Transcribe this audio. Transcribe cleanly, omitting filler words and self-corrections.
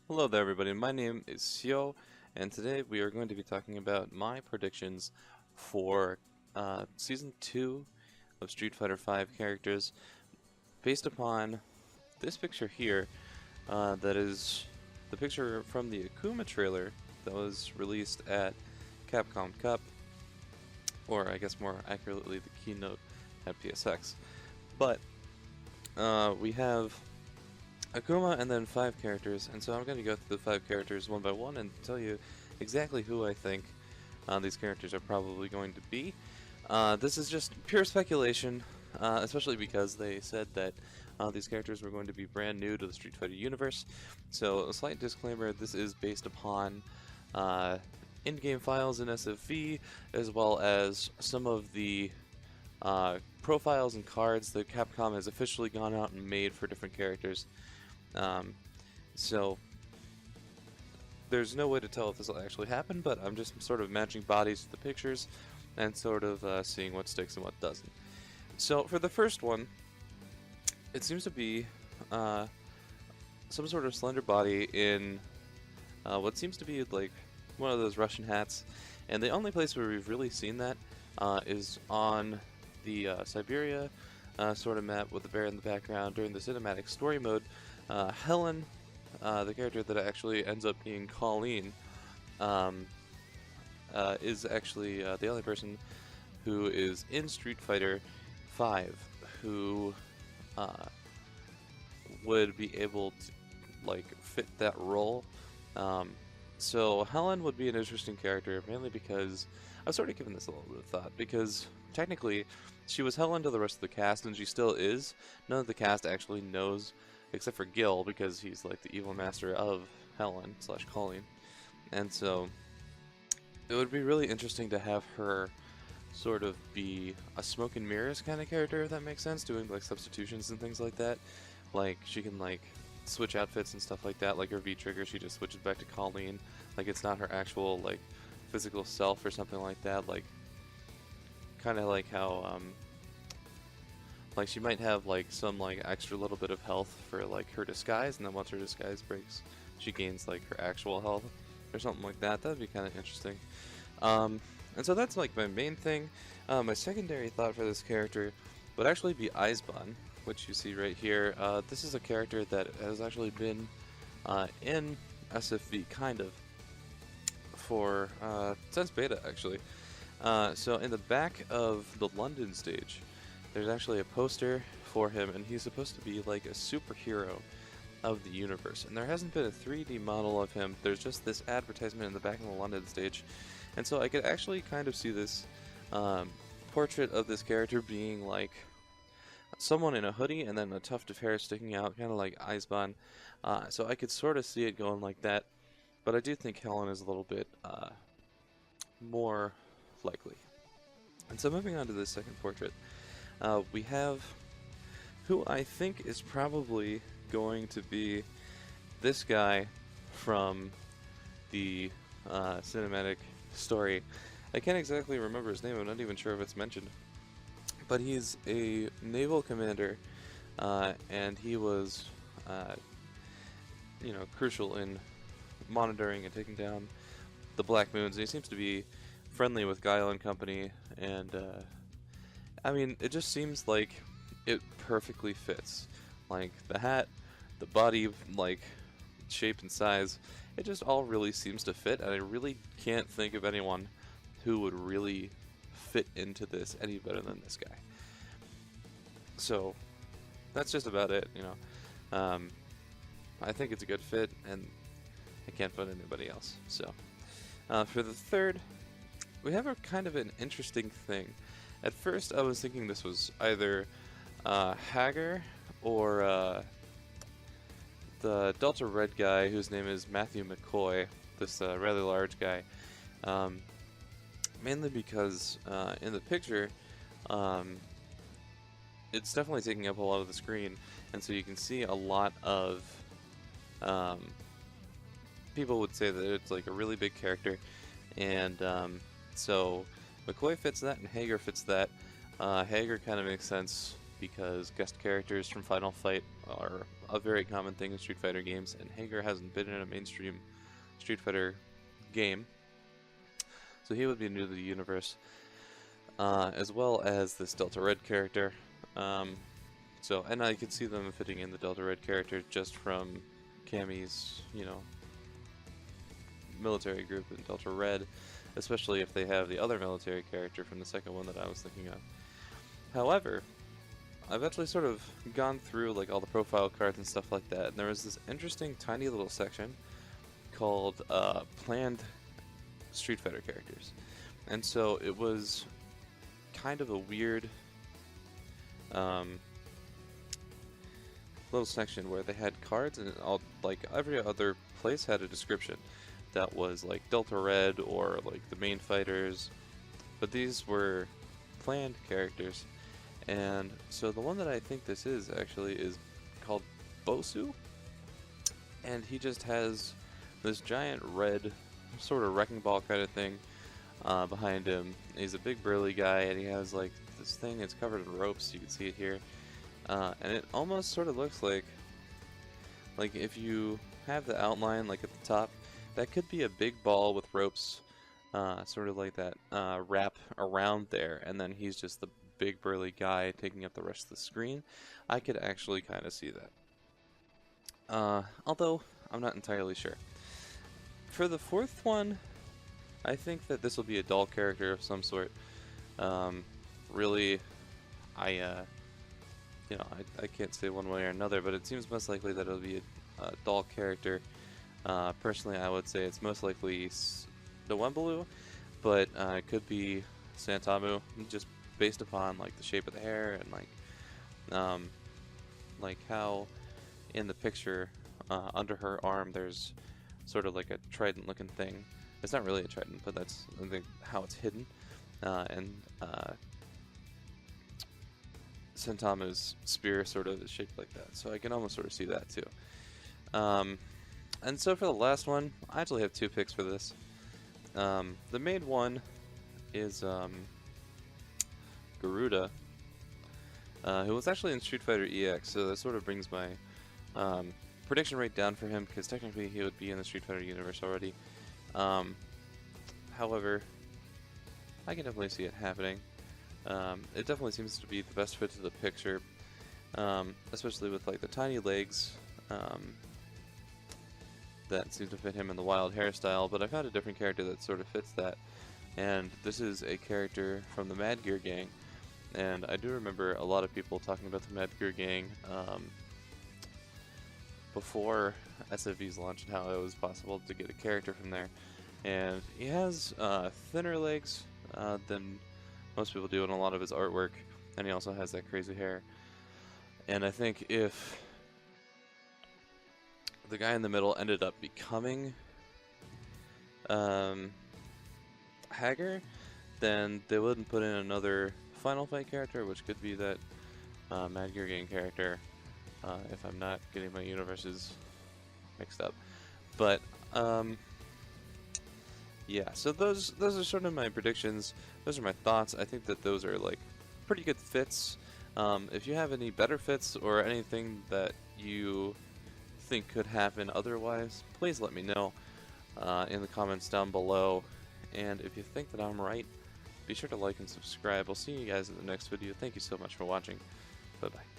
Hello there, everybody. My name is Sio, and today we are going to be talking about my predictions for Season 2 of Street Fighter V characters based upon this picture here that is the picture from the Akuma trailer that was released at Capcom Cup, or I guess more accurately, the keynote at PSX. But we have Akuma and then 5 characters, and so I'm going to go through the 5 characters one by one and tell you exactly who I think these characters are probably going to be. This is just pure speculation, especially because they said that these characters were going to be brand new to the Street Fighter universe. So a slight disclaimer, this is based upon in-game files in SFV, as well as some of the profiles and cards that Capcom has officially gone out and made for different characters. So there's no way to tell if this will actually happen, but I'm just sort of matching bodies to the pictures and sort of seeing what sticks and what doesn't. So for the first one, it seems to be some sort of slender body in what seems to be like one of those Russian hats, and the only place where we've really seen that is on the Siberia sort of map with the bear in the background during the cinematic story mode. Helen, the character that actually ends up being Colleen, is actually the only person who is in Street Fighter V who would be able to like fit that role. So Helen would be an interesting character, mainly because I've sort of given this a little bit of thought, because technically she was Helen to the rest of the cast, and she still is. None of the cast actually knows, except for Gil, because he's like the evil master of Helen / Colleen. And so it would be really interesting to have her sort of be a smoke and mirrors kind of character, if that makes sense, doing like substitutions and things like that. Like she can like switch outfits and stuff like that, like her V-trigger, she just switches back to Colleen. Like it's not her actual like physical self or something like that, like kind of like how like she might have like some like extra little bit of health for like her disguise, and then once her disguise breaks she gains like her actual health or something like that. That'd be kind of interesting. And so that's like my main thing. My secondary thought for this character would actually be Eisbahn, which you see right here. This is a character that has actually been in SFV kind of for since beta actually. So in the back of the London stage, there's actually a poster for him, and he's supposed to be like a superhero of the universe. And there hasn't been a 3D model of him, there's just this advertisement in the back of the London stage. And so I could actually kind of see this portrait of this character being like someone in a hoodie and then a tuft of hair sticking out, kind of like Eisbahn. So I could sort of see it going like that, but I do think Helen is a little bit more likely. And so moving on to the second portrait, we have who I think is probably going to be this guy from the cinematic story. I can't exactly remember his name, I'm not even sure if it's mentioned. But he's a naval commander, and he was, crucial in monitoring and taking down the Black Moons. And he seems to be friendly with Guile and company, and I mean, it just seems like it perfectly fits. Like the hat, the body, like shape and size, it just all really seems to fit, and I really can't think of anyone who would really fit into this any better than this guy. So that's just about it, you know. I think it's a good fit, and I can't put anybody else. So for the third, we have a kind of an interesting thing. At first I was thinking this was either Hager or the Delta Red guy, whose name is Matthew McCoy, this rather large guy. Mainly because in the picture, it's definitely taking up a lot of the screen, and so you can see a lot of people would say that it's like a really big character, and so McCoy fits that and Hager fits that. Hager kind of makes sense because guest characters from Final Fight are a very common thing in Street Fighter games, and Hager hasn't been in a mainstream Street Fighter game, so he would be new to the universe, as well as this Delta Red character. And I could see them fitting in the Delta Red character just from Cammy's, military group in Delta Red, especially if they have the other military character from the second one that I was thinking of. However, I've actually sort of gone through like all the profile cards and stuff like that, and there was this interesting tiny little section called planned Street Fighter characters. And so it was kind of a weird little section where they had cards, and all, like every other place had a description that was like Delta Red or like the main fighters, but these were planned characters. And so the one that I think this is actually is called Bosu, and he just has this giant red sort of wrecking ball kind of thing behind him. He's a big burly guy, and he has like this thing that's covered in ropes. You can see it here, and it almost sort of looks like if you have the outline like at the top, that could be a big ball with ropes, sort of like that wrap around there, and then he's just the big burly guy taking up the rest of the screen. I could actually kind of see that, although I'm not entirely sure. For the fourth one, I think that this will be a doll character of some sort. Really, I can't say one way or another, but it seems most likely that it'll be a doll character. Personally, I would say it's most likely the Wembaloo, but it could be Santamu, just based upon like the shape of the hair and like how in the picture under her arm there's sort of like a trident looking thing. It's not really a trident, but that's I think how it's hidden, and Santamu's spear sort of is shaped like that, so I can almost sort of see that too. And so for the last one, I actually have two picks for this. The main one is Garuda, who was actually in Street Fighter EX, so that sort of brings my prediction rate down for him, because technically he would be in the Street Fighter universe already. However, I can definitely see it happening. It definitely seems to be the best fit to the picture, especially with like the tiny legs that seem to fit him in the wild hairstyle, but I found a different character that sort of fits that, and this is a character from the Mad Gear gang. And I do remember a lot of people talking about the Mad Gear gang before SFV's launch and how it was possible to get a character from there. And he has thinner legs than most people do in a lot of his artwork, and he also has that crazy hair. And I think if the guy in the middle ended up becoming Hager, then they wouldn't put in another Final Fight character, which could be that Mad Gear Gang character, if I'm not getting my universes mixed up. But yeah, so those are sort of my predictions. Those are my thoughts. I think that those are like pretty good fits. If you have any better fits or anything that you think could happen otherwise, please let me know in the comments down below. And if you think that I'm right, be sure to like and subscribe. I'll see you guys in the next video. Thank you so much for watching. Bye-bye.